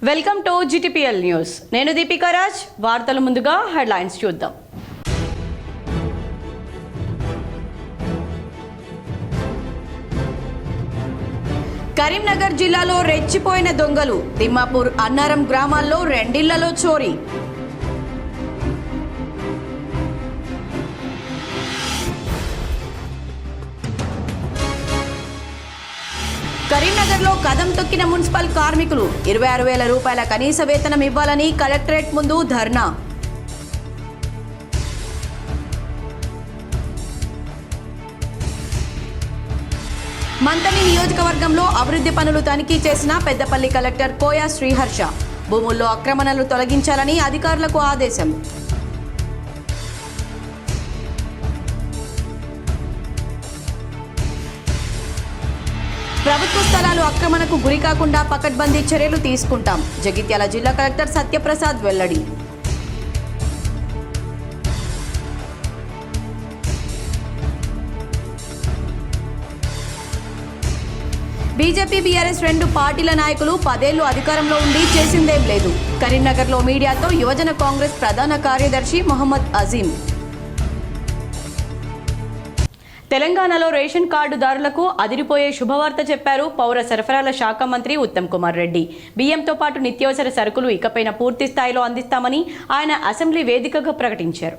Welcome to GTPL news. నేను దీపికా రాజ్. వార్తల ముందుగా హెడ్లైన్స్ చూద్దాం. కరీంనగర్ జిల్లాలో రెచ్చిపోయిన దొంగలు. తిమ్మాపూర్, అన్నారం గ్రామాల్లో రెండిళ్లలో చోరీ. కరీంనగర్లో కదం తొక్కిన మున్సిపల్ కార్మికులు. 26,000 రూపాయల కనీస వేతనం ఇవ్వాలని కలెక్టరేట్ ముందు ధర్నా. మంతని నియోజకవర్గంలో అభివృద్ధి పనులు తనిఖీ చేసిన పెద్దపల్లి కలెక్టర్ కోయా శ్రీహర్ష. భూముల్లో ఆక్రమణలు తొలగించాలని అధికారులకు ఆదేశం. ప్రభుత్వ స్థలాలు ఆక్రమణకు గురికాకుండా పకడ్బందీ చర్యలు తీసుకుంటాం. జగిత్యాల జిల్లా కలెక్టర్ సత్యప్రసాద్ వెల్లడి. బీజేపీ, బీఆర్ఎస్ రెండు పార్టీల నాయకులు 10 ఏళ్లు అధికారంలో ఉండి చేసిందేం లేదు. కరీంనగర్లో మీడియాతో యువజన కాంగ్రెస్ ప్రధాన కార్యదర్శి మొహమ్మద్ అజీం. తెలంగాణలో రేషన్ కార్డుదారులకు అదిరిపోయే శుభవార్త చెప్పారు పౌర సరఫరాల శాఖ మంత్రి ఉత్తమ్ కుమార్ రెడ్డి. బియ్యంతో పాటు నిత్యావసర సరుకులు ఇకపైన పూర్తి స్థాయిలో అందిస్తామని ఆయన అసెంబ్లీ వేదికగా ప్రకటించారు.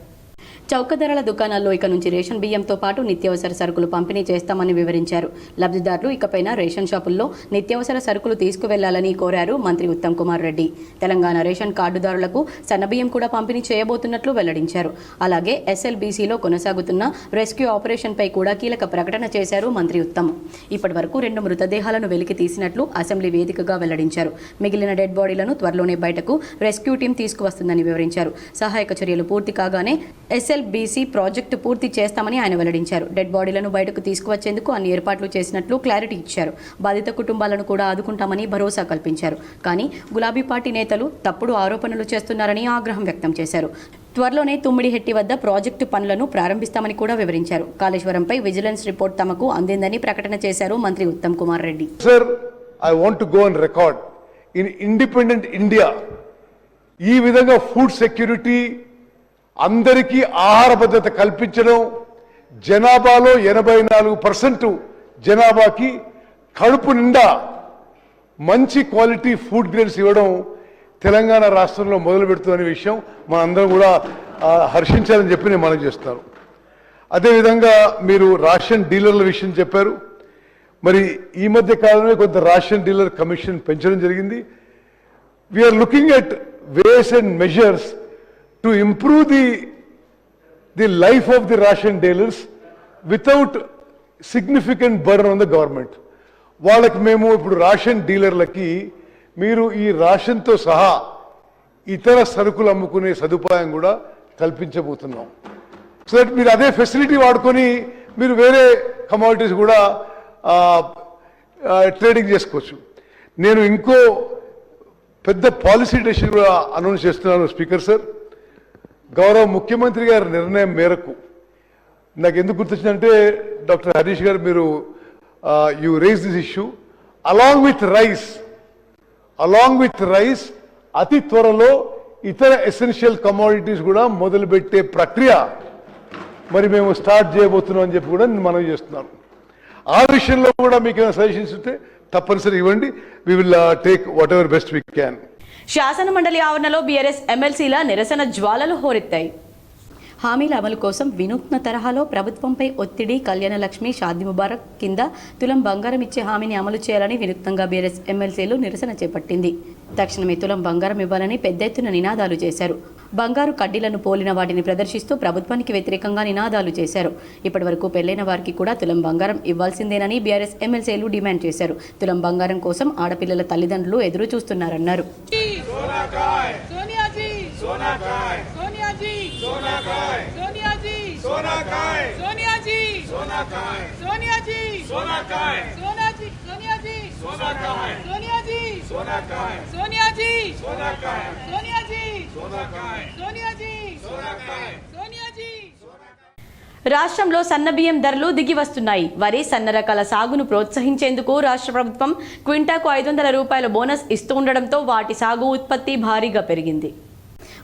చౌక ధరల దుకాణాల్లో ఇక నుంచి రేషన్ బియ్యంతో పాటు నిత్యావసర సరుకులు పంపిణీ చేస్తామని వివరించారు. లబ్ధిదారులు ఇకపైన రేషన్ షాపుల్లో నిత్యావసర సరుకులు తీసుకువెళ్లాలని కోరారు మంత్రి ఉత్తమ్ కుమార్ రెడ్డి. తెలంగాణ రేషన్ కార్డుదారులకు సన్నబియ్యం కూడా పంపిణీ చేయబోతున్నట్లు వెల్లడించారు. అలాగే SLBCలో కొనసాగుతున్న రెస్క్యూ ఆపరేషన్పై కూడా కీలక ప్రకటన చేశారు మంత్రి ఉత్తమ్. ఇప్పటి వరకు 2 మృతదేహాలను వెలికి తీసినట్లు అసెంబ్లీ వేదికగా వెల్లడించారు. మిగిలిన డెడ్ బాడీలను త్వరలోనే బయటకు రెస్క్యూ టీం తీసుకువస్తుందని వివరించారు. సహాయక చర్యలు పూర్తి కాగానే SLBC ప్రాజెక్టు పూర్తి చేస్తామని ఆయన వెల్లడించారు. డెడ్ బాడీలను బయటకు తీసుకువచ్చేందుకు అన్ని ఏర్పాట్లు చేసినట్లు క్లారిటీ ఇచ్చారు. బాధిత కుటుంబాలను కూడా ఆదుకుంటామని భరోసా కల్పించారు. కానీ గులాబీ పార్టీ నేతలు తప్పుడు ఆరోపణలు చేస్తున్నారని ఆగ్రహం వ్యక్తం చేశారు. త్వరలోనే తుమ్మిడిహెట్టి వద్ద ప్రాజెక్టు పనులను ప్రారంభిస్తామని కూడా వివరించారు. కాళేశ్వరంపై విజిలెన్స్ రిపోర్ట్ తమకు అందిందని ప్రకటన చేశారు మంత్రి Uttam Kumar Reddy. Sir, I want to go on record. In independent India, ఈ విధంగా ఫుడ్ సెక్యూరిటీ, అందరికీ ఆహార భద్రత కల్పించడం, జనాభాలో 84% జనాభాకి కడుపు నిండా మంచి క్వాలిటీ ఫుడ్ గ్రేడ్స్ ఇవ్వడం తెలంగాణ రాష్ట్రంలో మొదలు పెడుతుందనే విషయం మనందరం కూడా హర్షించాలని చెప్పి నేను మనం చేస్తాను. అదేవిధంగా మీరు రేషన్ డీలర్ల విషయం చెప్పారు. మరి ఈ మధ్య కాలంలో కొంత రేషన్ డీలర్ కమిషన్ పెంచడం జరిగింది. We're looking at ways and measures to improve the life of the ration dealers without significant burden on the government. వాళ్ళకి మేము ఇప్పుడు రేషన్ డీలర్లకి మీరు ఈ రేషన్తో సహా ఇతర సరుకులు అమ్ముకునే సదుపాయం కూడా కల్పించబోతున్నాం. సో దట్ మీరు అదే ఫెసిలిటీ వాడుకొని మీరు వేరే కమోడిటీస్ కూడా ట్రేడింగ్ చేసుకోవచ్చు. నేను ఇంకో పెద్ద పాలసీ డెసిషన్ కూడా అనౌన్స్ చేస్తున్నాను స్పీకర్ సార్. గౌరవ ముఖ్యమంత్రి గారి నిర్ణయం మేరకు నాకు ఎందుకు గుర్తొచ్చిందంటే, డాక్టర్ హరీష్ గారు మీరు you raise this issue along with rice అతి త్వరలో ఇతర ఎసెన్షియల్ కమోడిటీస్ కూడా మొదలుపెట్టే ప్రక్రియ మరి మేము స్టార్ట్ చేయబోతున్నాం అని చెప్పి కూడా నేను మనవి చేస్తున్నాను. ఆ విషయంలో కూడా మీకు ఏమైనా సజెషన్స్ ఉంటే తప్పనిసరి ఇవ్వండి. We will take whatever best we can. శాసన మండలి ఆవరణలో బీఆర్ఎస్ ఎమ్మెల్సీల నిరసన జ్వాలలు హోరెత్తాయి. హామీల అమలు కోసం వినూత్న తరహాలో ప్రభుత్వంపై ఒత్తిడి. కళ్యాణ లక్ష్మి, షాదీ ముబారక్ కింద తులం బంగారం ఇచ్చే హామీని అమలు చేయాలని వినూత్నంగా బీఆర్ఎస్ ఎమ్మెల్సీలు నిరసన చేపట్టింది. తక్షణమే తులం బంగారం ఇవ్వాలని పెద్ద ఎత్తున నినాదాలు చేశారు. బంగారు కడ్డీలను పోలిన వాటిని ప్రదర్శిస్తూ ప్రభుత్వానికి వ్యతిరేకంగా నినాదాలు చేశారు. ఇప్పటి వరకు పెళ్లైన వారికి కూడా తులం బంగారం ఇవ్వాల్సిందేనని బీఆర్ఎస్ ఎమ్మెల్సీలు డిమాండ్ చేశారు. తులం బంగారం కోసం ఆడపిల్లల తల్లిదండ్రులు ఎదురు చూస్తున్నారన్నారు. రాష్ట్రంలో సన్నబియ్యం ధరలు దిగి వస్తున్నాయి. వరి, సన్న రకాల సాగును ప్రోత్సహించేందుకు రాష్ట్ర ప్రభుత్వం క్వింటాకు 500 రూపాయల బోనస్ ఇస్తూ ఉండడంతో వాటి సాగు ఉత్పత్తి భారీగా పెరిగింది.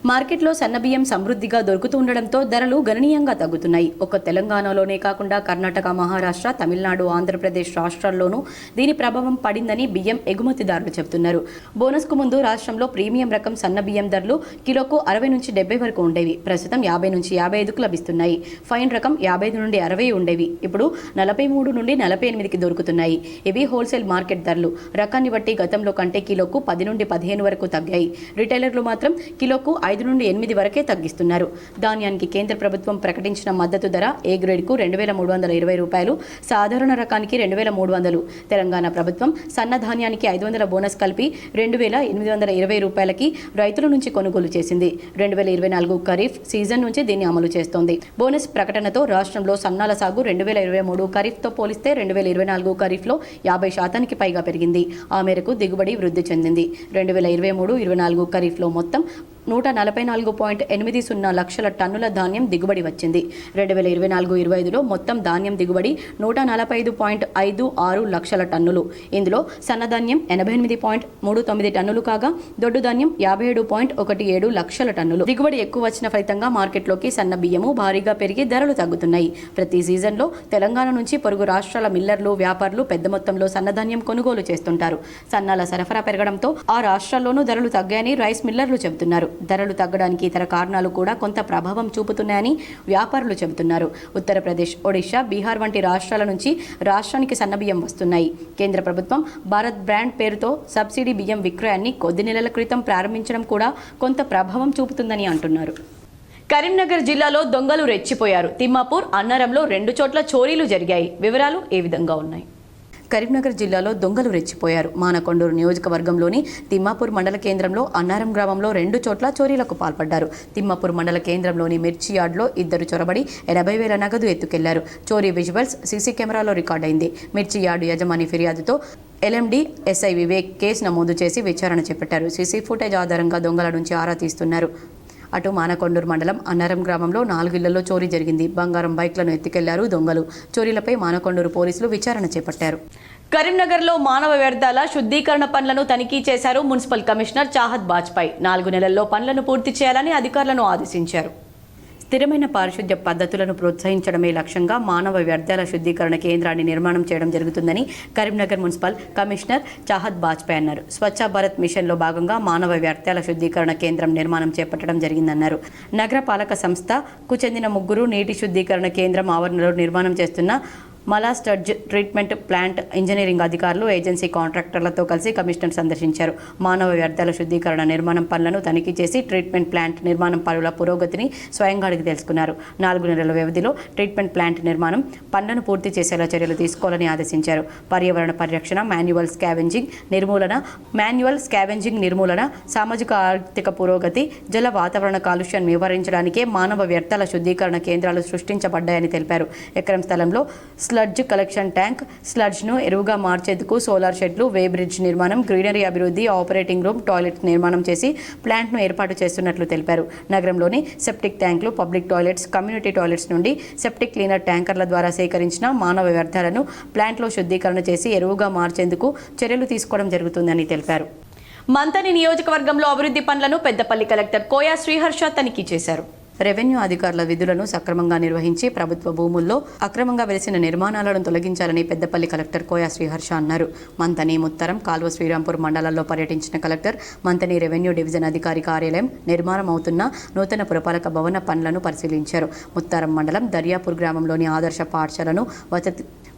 మార్కెట్లో సన్నబియ్యం సమృద్ధిగా దొరుకుతూ ఉండడంతో ధరలు గణనీయంగా తగ్గుతున్నాయి. ఒక్క తెలంగాణలోనే కాకుండా కర్ణాటక, మహారాష్ట్ర, తమిళనాడు, ఆంధ్రప్రదేశ్ రాష్ట్రాల్లోనూ దీని ప్రభావం పడిందని బియ్యం ఎగుమతిదారులు చెబుతున్నారు. బోనస్కు ముందు రాష్ట్రంలో ప్రీమియం రకం సన్నబియ్యం ధరలు కిలోకు 60 నుంచి 70 వరకు ఉండేవి. ప్రస్తుతం 50 నుంచి 55కు లభిస్తున్నాయి. ఫైన్ రకం 55 నుండి 60 ఉండేవి. ఇప్పుడు 43 నుండి 48కి దొరుకుతున్నాయి. ఇవి హోల్సేల్ మార్కెట్ ధరలు. రకాన్ని బట్టి గతంలో కంటే కిలోకు 10 నుండి 15 వరకు తగ్గాయి. రిటైలర్లు మాత్రం కిలోకు 5 నుండి 8 వరకే తగ్గిస్తున్నారు. ధాన్యానికి కేంద్ర ప్రభుత్వం ప్రకటించిన మద్దతు ధర ఏ గ్రేడ్కు 2320 రూపాయలు, సాధారణ రకానికి 2300. తెలంగాణ ప్రభుత్వం సన్న ధాన్యానికి 500 బోనస్ కలిపి 2820 రూపాయలకి రైతుల నుంచి కొనుగోలు చేసింది. 2024 ఖరీఫ్ సీజన్ నుంచి దీన్ని అమలు చేస్తోంది. బోనస్ ప్రకటనతో రాష్ట్రంలో సన్నాల సాగు 2023 ఖరీఫ్తో పోలిస్తే 2024 ఖరీఫ్లో 50% పైగా పెరిగింది. ఆ మేరకు దిగుబడి వృద్ధి చెందింది. 2023-24 ఖరీఫ్లో మొత్తం 144.80 లక్షల టన్నుల ధాన్యం దిగుబడి వచ్చింది. 2024-25లో మొత్తం ధాన్యం దిగుబడి 145.56 లక్షల టన్నులు. ఇందులో సన్నధాన్యం 88.39 టన్నులు కాగా దొడ్డు ధాన్యం 57.17 లక్షల టన్నులు. దిగుబడి ఎక్కువ వచ్చిన ఫలితంగా మార్కెట్లోకి సన్న బియ్యము భారీగా పెరిగి ధరలు తగ్గుతున్నాయి. ప్రతి సీజన్లో తెలంగాణ నుంచి పొరుగు రాష్ట్రాల మిల్లర్లు, వ్యాపారులు పెద్ద మొత్తంలో సన్నధాన్యం కొనుగోలు చేస్తుంటారు. సన్నాల సరఫరా పెరగడంతో ఆ రాష్ట్రాల్లోనూ ధరలు తగ్గాయని రైస్ మిల్లర్లు చెబుతున్నారు. ధరలు తగ్గడానికి ఇతర కారణాలు కూడా కొంత ప్రభావం చూపుతున్నాయని వ్యాపారులు చెబుతున్నారు. ఉత్తరప్రదేశ్, ఒడిశా, బీహార్ వంటి రాష్ట్రాల నుంచి రాష్ట్రానికి సన్నబియ్యం వస్తున్నాయి. కేంద్ర ప్రభుత్వం భారత్ బ్రాండ్ పేరుతో సబ్సిడీ బియ్యం విక్రయాన్ని కొద్ది నెలల క్రితం ప్రారంభించడం కూడా కొంత ప్రభావం చూపుతుందని అంటున్నారు. కరీంనగర్ జిల్లాలో దొంగలు రెచ్చిపోయారు. తిమ్మాపూర్, అన్నారంలో 2 చోట్ల చోరీలు జరిగాయి. వివరాలు ఏ విధంగా ఉన్నాయి? కరీంనగర్ జిల్లాలో దొంగలు రెచ్చిపోయారు. మానకొండూరు నియోజకవర్గంలోని తిమ్మాపూర్ మండల కేంద్రంలో అన్నారం గ్రామంలో 2 చోట్ల చోరీలకు పాల్పడ్డారు. తిమ్మాపూర్ మండల కేంద్రంలోని మిర్చి యార్డ్లో 2 చొరబడి 80,000 నగదు ఎత్తుకెళ్లారు. చోరీ విజువల్స్ సీసీ కెమెరాలో రికార్డైంది. మిర్చి యార్డు యజమాని ఫిర్యాదుతో LMD SI వివేక్ కేసు నమోదు చేసి విచారణ చేపట్టారు. సీసీ ఫుటేజ్ ఆధారంగా దొంగల నుంచి ఆరా తీస్తున్నారు. అటు మానకొండూరు మండలం అన్నారం గ్రామంలో 4 ఇళ్లలో చోరీ జరిగింది. బంగారం బైక్లను ఎత్తుకెళ్లారు దొంగలు. చోరీలపై మానకొండూరు పోలీసులు విచారణ చేపట్టారు. కరీంనగర్లో మానవ వ్యర్థాల శుద్ధీకరణ పనులను తనిఖీ చేశారు మున్సిపల్ కమిషనర్ చాహద్ బాజ్పాయ్. 4 నెలల్లో పనులను పూర్తి చేయాలని అధికారులను ఆదేశించారు. స్థిరమైన పారిశుద్ధ్య పద్ధతులను ప్రోత్సహించడమే లక్ష్యంగా మానవ వ్యర్థాల శుద్ధీకరణ కేంద్రాన్ని నిర్మాణం చేయడం జరుగుతుందని కరీంనగర్ మున్సిపల్ కమిషనర్ చాహద్ బాజ్పాయ్ అన్నారు. స్వచ్ఛ భారత్ మిషన్లో భాగంగా మానవ వ్యర్థాల శుద్ధీకరణ కేంద్రం నిర్మాణం చేపట్టడం జరిగిందన్నారు. నగర పాలక సంస్థకు చెందిన 3 నీటి శుద్ధీకరణ కేంద్రం ఆవరణలో నిర్మాణం చేస్తున్న మలా స్టడ్జ్ ట్రీట్మెంట్ ప్లాంట్ ఇంజనీరింగ్ అధికారులు, ఏజెన్సీ కాంట్రాక్టర్లతో కలిసి కమిషనర్ సందర్శించారు. మానవ వ్యర్థాల శుద్ధీకరణ నిర్మాణం పనులను తనిఖీ చేసి ట్రీట్మెంట్ ప్లాంట్ నిర్మాణం పనుల పురోగతిని స్వయంగా అడిగి తెలుసుకున్నారు. 4 నెలల వ్యవధిలో ట్రీట్మెంట్ ప్లాంట్ నిర్మాణం పనులను పూర్తి చేసేలా చర్యలు తీసుకోవాలని ఆదేశించారు. పర్యావరణ పరిరక్షణ, మాన్యువల్ స్కావెంజింగ్ నిర్మూలన, సామాజిక ఆర్థిక పురోగతి, జల వాతావరణ కాలుష్యాన్ని నివారించడానికే మానవ వ్యర్థాల శుద్ధీకరణ కేంద్రాలు సృష్టించబడ్డాయని తెలిపారు. ఎకరం స్థలంలో స్లడ్జ్ కలెక్షన్ ట్యాంక్, స్లడ్జ్ను ఎరువుగా మార్చేందుకు సోలార్ షెడ్లు, వే బ్రిడ్జ్ నిర్మాణం, గ్రీనరీ అభివృద్ధి, ఆపరేటింగ్ రూమ్, టాయిలెట్ నిర్మాణం చేసి ప్లాంట్ను ఏర్పాటు చేస్తున్నట్లు తెలిపారు. నగరంలోని సెప్టిక్ ట్యాంకులు, పబ్లిక్ టాయిలెట్స్, కమ్యూనిటీ టాయిలెట్స్ నుండి సెప్టిక్ క్లీనర్ ట్యాంకర్ల ద్వారా సేకరించిన మానవ వ్యర్థాలను ప్లాంట్లో శుద్ధీకరణ చేసి ఎరువుగా మార్చేందుకు చర్యలు తీసుకోవడం జరుగుతుందని తెలిపారు. మంతని నియోజకవర్గంలో అభివృద్ధి పనులను పెద్దపల్లి కలెక్టర్ కోయా శ్రీహర్ష తనిఖీ చేశారు. రెవెన్యూ అధికారుల విధులను సక్రమంగా నిర్వహించి ప్రభుత్వ భూముల్లో అక్రమంగా వెలిసిన నిర్మాణాలను తొలగించాలని పెద్దపల్లి కలెక్టర్ కోయా శ్రీహర్ష అన్నారు. మంతని, ముత్తరం, కాల్వ శ్రీరాంపూర్ మండలాల్లో పర్యటించిన కలెక్టర్ మంతని రెవెన్యూ డివిజన్ అధికారి కార్యాలయం నిర్మాణం అవుతున్న నూతన పురపాలక భవన పనులను పరిశీలించారు. ముత్తారం మండలం దర్యాపూర్ గ్రామంలోని ఆదర్శ పాఠశాలను,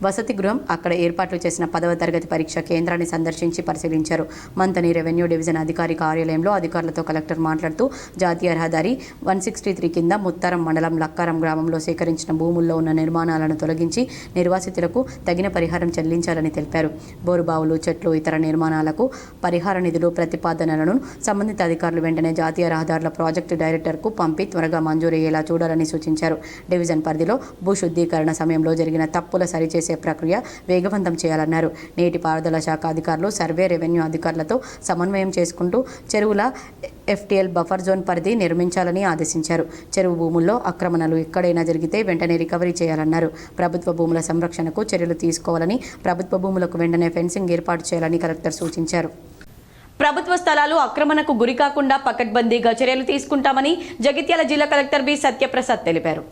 వసతి గృహం, అక్కడ ఏర్పాట్లు చేసిన 10వ తరగతి పరీక్ష కేంద్రాన్ని సందర్శించి పరిశీలించారు. మంతని రెవెన్యూ డివిజన్ అధికారి కార్యాలయంలో అధికారులతో కలెక్టర్ మాట్లాడుతూ జాతీయ రహదారి 163 కింద ముత్తారం మండలం లక్కారం గ్రామంలో సేకరించిన భూముల్లో ఉన్న నిర్మాణాలను తొలగించి నిర్వాసితులకు తగిన పరిహారం చెల్లించాలని తెలిపారు. బోరుబావులు, చెట్లు, ఇతర నిర్మాణాలకు పరిహార నిధులు ప్రతిపాదనలను సంబంధిత అధికారులు వెంటనే జాతీయ రహదారుల ప్రాజెక్టు డైరెక్టర్కు పంపి త్వరగా మంజూరయ్యేలా చూడాలని సూచించారు. డివిజన్ పరిధిలో భూ శుద్ధీకరణ సమయంలో జరిగిన తప్పుల సరిచేసే ప్రక్రియ వేగవంతం చేయాలన్నారు. నీటిపారుదల శాఖ అధికారులు, సర్వే, రెవెన్యూ అధికారులతో సమన్వయం చేసుకుంటూ చెరువుల FTL బఫర్ జోన్ పరిధి నిర్మించాలని ఆదేశించారు. చెరువు భూముల్లో ఆక్రమణలు ఎక్కడైనా జరిగితే వెంటనే రికవరీ చేయాలన్నారు. ప్రభుత్వ భూముల సంరక్షణకు చర్యలు తీసుకోవాలని, ప్రభుత్వ భూములకు వెంటనే ఫెన్సింగ్ ఏర్పాటు చేయాలని కలెక్టర్ సూచించారు. ప్రభుత్వ స్థలాలు ఆక్రమణకు గురికాకుండా పకడ్బందీగా చర్యలు తీసుకుంటామని జగిత్యాల జిల్లా కలెక్టర్ బి సత్యప్రసాద్ తెలిపారు.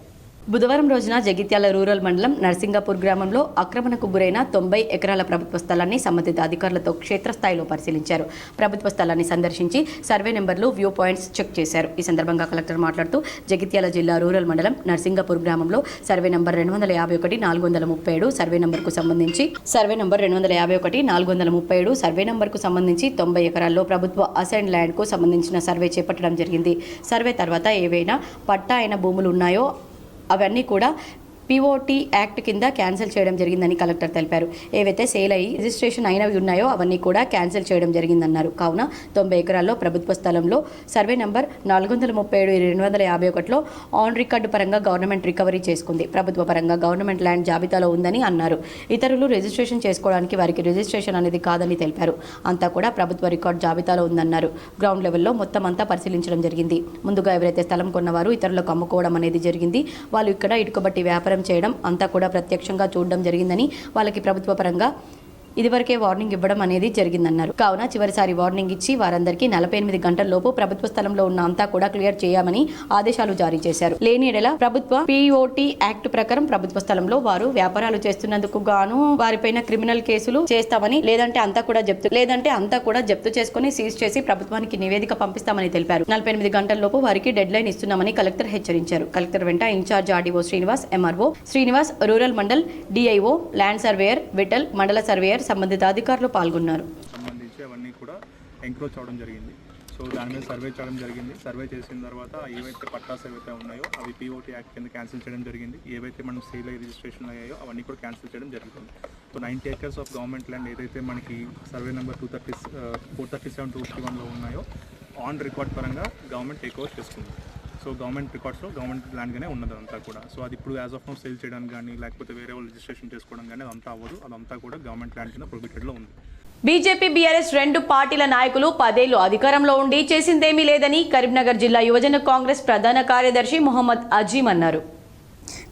బుధవారం రోజున జగిత్యాల రూరల్ మండలం నర్సింగాపూర్ గ్రామంలో ఆక్రమణకు గురైన 90 ఎకరాల ప్రభుత్వ స్థలాన్ని సంబంధిత అధికారులతో క్షేత్రస్థాయిలో పరిశీలించారు. ప్రభుత్వ స్థలాన్ని సందర్శించి సర్వే నెంబర్లు, వ్యూ పాయింట్స్ చెక్ చేశారు. ఈ సందర్భంగా కలెక్టర్ మాట్లాడుతూ జగిత్యాల జిల్లా రూరల్ మండలం నర్సింగాపూర్ గ్రామంలో సర్వే నంబర్ 251 437 సర్వే నంబర్కు సంబంధించి సర్వే నంబర్ 251 437 సర్వే నంబర్కు సంబంధించి 90 ఎకరాల్లో ప్రభుత్వ అసైన్ ల్యాండ్కు సంబంధించిన సర్వే చేపట్టడం జరిగింది. సర్వే తర్వాత ఏవైనా పట్టా అయిన భూములు ఉన్నాయో అవన్నీ కూడా POT యాక్ట్ కింద క్యాన్సిల్ చేయడం జరిగిందని కలెక్టర్ తెలిపారు. ఏవైతే సేల్ అయ్యి రిజిస్ట్రేషన్ అయినవి ఉన్నాయో అవన్నీ కూడా క్యాన్సిల్ చేయడం జరిగిందన్నారు. కావున 90 ఎకరాల్లో ప్రభుత్వ స్థలంలో సర్వే నంబర్ 437/251లో ఆన్ రికార్డు పరంగా గవర్నమెంట్ రికవరీ చేసుకుంది. ప్రభుత్వ పరంగా గవర్నమెంట్ ల్యాండ్ జాబితాలో ఉందని అన్నారు. ఇతరులు రిజిస్ట్రేషన్ చేసుకోవడానికి వారికి రిజిస్ట్రేషన్ అనేది కాదని తెలిపారు. అంతా కూడా ప్రభుత్వ రికార్డు జాబితాలో ఉందన్నారు. గ్రౌండ్ లెవెల్లో మొత్తం అంతా పరిశీలించడం జరిగింది. ముందుగా ఎవరైతే స్థలం కొన్నవారు ఇతరులకు అమ్ముకోవడం అనేది జరిగింది. వాళ్ళు ఇక్కడ ఇటుకబట్టి వ్యాపారం చేయడం అంతా కూడా ప్రత్యక్షంగా చూడడం జరిగిందని, వాళ్ళకి ప్రభుత్వ పరంగా ఇదివరకే వార్నింగ్ ఇవ్వడం అనేది జరిగిందన్నారు. కావున చివరిసారి వార్నింగ్ ఇచ్చి వారందరికీ 48 గంటల్లోపు ప్రభుత్వ స్థలంలో ఉన్న అంతా కూడా క్లియర్ చేయమని ఆదేశాలు జారీ చేశారు. లేని ఎడల ప్రభుత్వ POT యాక్ట్ ప్రకారం ప్రభుత్వ స్థలంలో వారు వ్యాపారాలు చేస్తున్నందుకు గాను వారిపైన క్రిమినల్ కేసులు చేస్తామని, లేదంటే అంతా కూడా జప్తు చేసుకుని సీజ్ చేసి ప్రభుత్వానికి నివేదిక పంపిస్తామని తెలిపారు. 48 గంటల్లోపు వారికి డెడ్ లైన్ ఇస్తున్నామని కలెక్టర్ హెచ్చరించారు. కలెక్టర్ వెంట incharge RDO Srinivas, MRO Srinivas, rural mandal DIO, land surveyor Vittal, మండల సర్వేయర్ సంబంధిత అధికారులు పాల్గొన్నారు. సంబంధించి అవన్నీ కూడా ఎంక్రోచ్ అవడం జరిగింది. సో దాని మీద సర్వే చేయడం జరిగింది. సర్వే చేసిన తర్వాత ఏవైతే పట్టాస్ ఏవైతే ఉన్నాయో అవి POT యాక్ట్ కింద క్యాన్సిల్ చేయడం జరిగింది. ఏవైతే మనం సేల్ అయ్యి రిజిస్ట్రేషన్ అయ్యాయో అవన్నీ కూడా క్యాన్సిల్ చేయడం జరుగుతుంది. So 90 acres of government land ఏదైతే మనకి సర్వే నెంబర్ 437/251లో ఉన్నాయో ఆన్ రికార్డ్ పరంగా గవర్నమెంట్ టేక్ ఓవర్ చేసుకుంది. సో గవర్నమెంట్ రికార్డ్స్లో గవర్నమెంట్ ల్యాండ్గానే ఉన్నది అదంతా కూడా. సో అది ఇప్పుడు యాజ్ ఆఫ్ నౌ సేల్ చేయడానికి కానీ లేకపోతే వేరే వాళ్ళు రిజిస్ట్రేషన్ చేసుకోవడం కానీ అదంతా అవ్వదు. అదంతా కూడా గవర్నమెంట్ ల్యాండ్ కింద ప్రొహిబిటెడ్లో ఉంది. బీజేపీ, బీఆర్ఎస్ రెండు పార్టీల నాయకులు 10 ఏళ్లు అధికారంలో ఉండి చేసిందేమీ లేదని కరీంనగర్ జిల్లా యువజన కాంగ్రెస్ ప్రధాన కార్యదర్శి మొహమ్మద్ అజీం అన్నారు.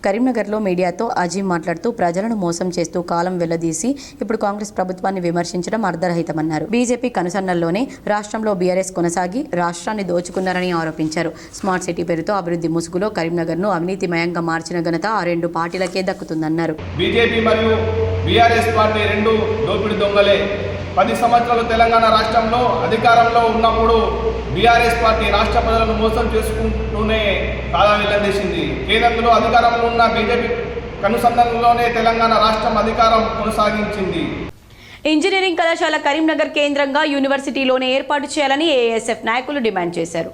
కరీంనగర్లో మీడియాతో అజీం మాట్లాడుతూ ప్రజలను మోసం చేస్తూ కాలం వెళ్లదీసి ఇప్పుడు కాంగ్రెస్ ప్రభుత్వాన్ని విమర్శించడం అర్ధరహితమన్నారు. బీజేపీ కనుసన్నల్లోనే రాష్ట్రంలో బీఆర్ఎస్ కొనసాగి రాష్ట్రాన్ని దోచుకున్నారని ఆరోపించారు. స్మార్ట్ సిటీ పేరుతో అభివృద్ధి ముసుగులో కరీంనగర్ను అవినీతిమయంగా మార్చిన ఘనత ఆ రెండు పార్టీలకే దక్కుతుందన్నారు. బీజేపీ మరియు బీఆర్ఎస్ పార్టీ రెండు దోపిడి దొంగలే. 10 సంవత్సరాలు తెలంగాణ రాష్ట్రంలో అధికారంలో ఉన్నప్పుడు బీఆర్ఎస్ పార్టీ రాష్ట్ర ప్రజలను మోసం చేసుకుంటూనే కాలం వెళ్లదీసింది. కేంద్రంలో అధికారంలో ఉన్న బీజేపీ కనుసంధానంలోనే తెలంగాణ రాష్ట్రం అధికారం కొనసాగించింది. ఇంజనీరింగ్ కళాశాల కరీంనగర్ కేంద్రంగా యూనివర్సిటీలోనే ఏర్పాటు చేయాలని ASF నాయకులు డిమాండ్ చేశారు.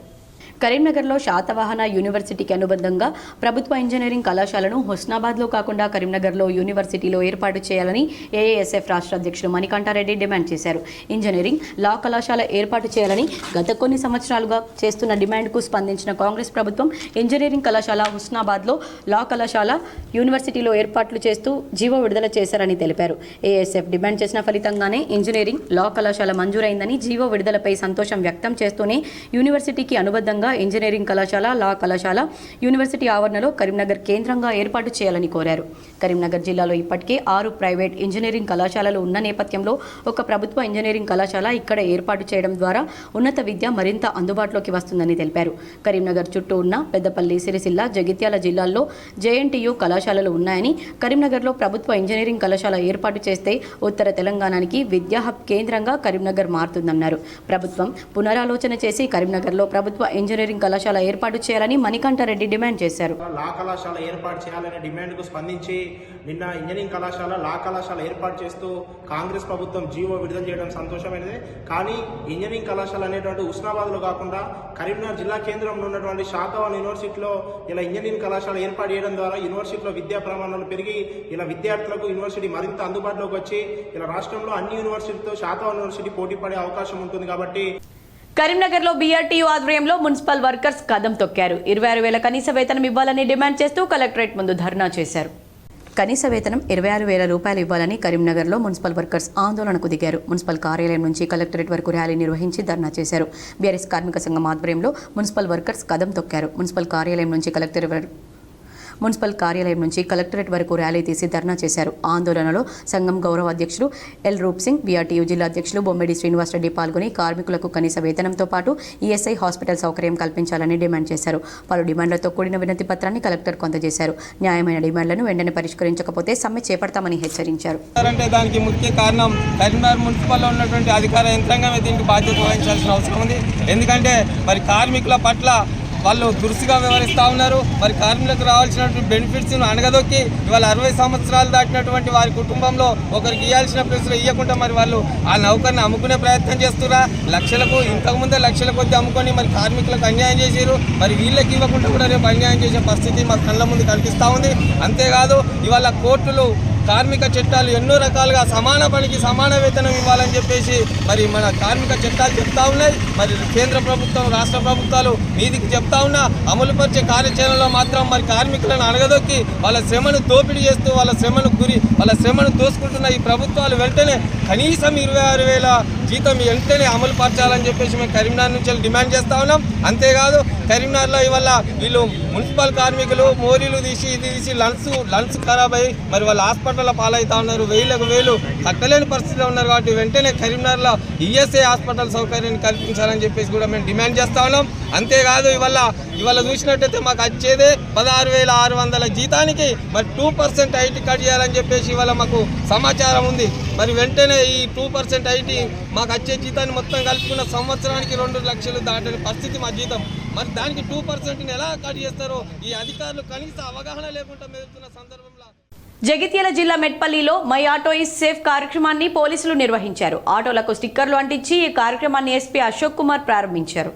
కరీంనగర్లో శాతవాహన యూనివర్సిటీకి అనుబంధంగా ప్రభుత్వ ఇంజనీరింగ్ కళాశాలను హుస్నాబాద్లో కాకుండా కరీంనగర్లో యూనివర్సిటీలో ఏర్పాటు చేయాలని ASF రాష్ట్ర అధ్యక్షుడు మణికంఠారెడ్డి డిమాండ్ చేశారు. ఇంజనీరింగ్, లా కళాశాల ఏర్పాటు చేయాలని గత కొన్ని సంవత్సరాలుగా చేస్తున్న డిమాండ్కు స్పందించిన కాంగ్రెస్ ప్రభుత్వం ఇంజనీరింగ్ కళాశాల హుస్నాబాద్లో, లా కళాశాల యూనివర్సిటీలో ఏర్పాట్లు చేస్తూ జీవో విడుదల చేశారని తెలిపారు. ASF డిమాండ్ చేసిన ఫలితంగానే ఇంజనీరింగ్, లా కళాశాల మంజూరైందని జీవో విడుదలపై సంతోషం వ్యక్తం చేస్తూనే యూనివర్సిటీకి అనుబంధంగా ఇంజనీరింగ్ కళాశాల, లా కళాశాల యూనివర్సిటీ ఆవరణలో కరీంనగర్ కేంద్రంగా ఏర్పాటు చేయాలని కోరారు. కరీంనగర్ జిల్లాలో ఇప్పటికే 6 ప్రైవేట్ ఇంజనీరింగ్ కళాశాలలు ఉన్న నేపథ్యంలో ఒక ప్రభుత్వ ఇంజనీరింగ్ కళాశాల ఇక్కడ ఏర్పాటు చేయడం ద్వారా ఉన్నత విద్య మరింత అందుబాటులోకి వస్తుందని తెలిపారు. కరీంనగర్ చుట్టూ ఉన్న పెద్దపల్లి, సిరిసిల్ల, జగిత్యాల జిల్లాల్లో JNTU కళాశాలలు ఉన్నాయని, కరీంనగర్లో ప్రభుత్వ ఇంజనీరింగ్ కళాశాల ఏర్పాటు చేస్తే ఉత్తర తెలంగాణకి విద్యా హబ్ కేంద్రంగా కరీంనగర్ మారుతుందన్నారు. ప్రభుత్వం పునరాలోచన చేసి కరీంనగర్లో ప్రభుత్వ ఇంజనీరింగ్ కళాశాల ఏర్పాటు చేయాలని మణికంఠారెడ్డి డిమాండ్ చేశారు. లా కళాశాల ఏర్పాటు చేయాలనే డిమాండ్కు స్పందించి నిన్న ఇంజనీరింగ్ కళాశాల, లా కళాశాల ఏర్పాటు చేస్తూ కాంగ్రెస్ ప్రభుత్వం జీవో విడుదల చేయడం సంతోషమైనదే. కానీ ఇంజనీరింగ్ కళాశాల అనేటువంటి హుస్నాబాద్లో కాకుండా కరీంనగర్ జిల్లా కేంద్రంలో ఉన్నటువంటి శాతవాహన యూనివర్సిటీలో ఇలా ఇంజనీరింగ్ కళాశాల ఏర్పాటు చేయడం ద్వారా యూనివర్సిటీలో విద్యా ప్రమాణాలు పెరిగి ఇలా విద్యార్థులకు యూనివర్సిటీ మరింత అందుబాటులోకి వచ్చి ఇలా రాష్ట్రంలో అన్ని యూనివర్సిటీతో శాతవాహన యూనివర్సిటీ పోటీ పడే అవకాశం ఉంటుంది. కాబట్టి కరీంనగర్లో BRTU ఆధ్వర్యంలో మున్సిపల్ వర్కర్స్ కదం తొక్కారు. 26,000 కనీస వేతనం ఇవ్వాలని డిమాండ్ చేస్తూ కలెక్టరేట్ ముందు ధర్నా చేశారు. కనీస వేతనం 26,000 రూపాయలు ఇవ్వాలని కరీంనగర్లో మున్సిపల్ వర్కర్స్ ఆందోళనకు దిగారు. మున్సిపల్ కార్యాలయం నుంచి కలెక్టరేట్ వరకు ర్యాలీ నిర్వహించి ధర్నా చేశారు. బీఆర్ఎస్ కార్మిక సంఘం ఆధ్వర్యంలో మున్సిపల్ వర్కర్స్ కదం తొక్కారు. మున్సిపల్ కార్యాలయం నుంచి కలెక్టరేట్ వరకు ర్యాలీ తీసి ధర్నా చేశారు. ఆందోళనలో సంఘం గౌరవ అధ్యక్షులు ఎల్ రూప్ సింగ్, బీఆర్టీయూ జిల్లా అధ్యక్షులు బొమ్మిడి శ్రీనివాసరెడ్డి పాల్గొని కార్మికులకు కనీస వేతనంతో పాటు ఈఎస్ఐ హాస్పిటల్ సౌకర్యం కల్పించాలని డిమాండ్ చేశారు. పలు డిమాండ్లతో కూడిన వినతి పత్రాన్ని కలెక్టర్ అందజేశారు. న్యాయమైన డిమాండ్లను వెంటనే పరిష్కరించకపోతే సమ్మె చేపడతామని హెచ్చరించారు. దానికి ముఖ్య కారణం కరీంనగర్ మున్సిపల్లో ఉన్నటువంటి అధికార యంత్రాంగమే దీనికి బాధ్యత వహించాల్సిన అవసరం ఉంది. ఎందుకంటే మరి కార్మికుల పట్ల వాళ్ళు దురుసుగా వ్యవహరిస్తూ ఉన్నారు. మరి కార్మికులకు రావాల్సినటువంటి బెనిఫిట్స్ను అనగదొక్కి ఇవాళ 60 సంవత్సరాలు దాటినటువంటి వారి కుటుంబంలో ఒకరికి ఇవ్వాల్సిన ప్లేస్లో ఇవ్వకుండా మరి వాళ్ళు ఆ నౌకర్ని అమ్ముకునే ప్రయత్నం చేస్తున్నా. లక్షలకు ఇంతకుముందే లక్షల కొద్ది అమ్ముకొని మరి కార్మికులకు అన్యాయం చేశారు. మరి వీళ్ళకి ఇవ్వకుండా కూడా రేపు అన్యాయం చేసే పరిస్థితి మా కళ్ళ ముందు కనిపిస్తూ ఉంది. అంతేకాదు ఇవాళ కోర్టులు కార్మిక చట్టాలు ఎన్నో రకాలుగా సమాన పనికి సమాన వేతనం ఇవ్వాలని చెప్పేసి మరి మన కార్మిక చట్టాలు చెప్తా ఉన్నాయి. మరి కేంద్ర ప్రభుత్వం, రాష్ట్ర ప్రభుత్వాలు మీదికి చెప్తా ఉన్నా అమలు పరిచే కార్యాచరణలో మాత్రం మరి కార్మికులను అణగదొక్కి వాళ్ళ శ్రమను దోపిడీ చేస్తూ వాళ్ళ శ్రమను దోసుకుంటున్న ఈ ప్రభుత్వాలు వెంటనే కనీసం 26,000 జీతం వెంటనే అమలు పరచాలని చెప్పేసి మేము కరీంనగర్ నుంచి డిమాండ్ చేస్తూ ఉన్నాం. అంతేకాదు కరీంనగర్లో ఇవాళ వీళ్ళు మున్సిపల్ కార్మికులు మోరీలు తీసి ఇది తీసి లంగ్స్ ఖరాబ్ అయ్యి మరి వాళ్ళ హాస్పిటల్లో పాలవుతా ఉన్నారు. వేలు కట్టలేని పరిస్థితిలో ఉన్నారు. కాబట్టి వెంటనే కరీంనగర్లో ఈఎస్ఐ హాస్పిటల్ సౌకర్యాన్ని కల్పించాలని చెప్పేసి కూడా మేము డిమాండ్ చేస్తూ ఉన్నాం. అంతేకాదు ఇవాళ చూసినట్టయితే మాకు వచ్చేదే 16,600 జీతానికి మరి 2% ఐటీ కట్ చేయాలని చెప్పేసి ఇవాళ మాకు సమాచారం ఉంది. మరి వెంటనే ఈ 2% ఐటీ మాకు వచ్చే జీతాన్ని మొత్తం కలుపుకున్న సంవత్సరానికి 2 లక్షలు దాటని పరిస్థితి మా జీతం. మరి దానికి 2%ని ఎలా కట్ చేస్తారో ఈ అధికారులు కనీస అవగాహన లేకుండా మెదులుతున్న సందర్భంలో జగిత్యాల జిల్లా మెట్పల్లిలో మై ఆటో ఈజ్ సేఫ్ కార్యక్రమాన్ని పోలీసులు నిర్వహించారు. ఆటోలకు స్టిక్కర్లు అంటించి ఈ కార్యక్రమాన్ని ఎస్పీ అశోక్ కుమార్ ప్రారంభించారు.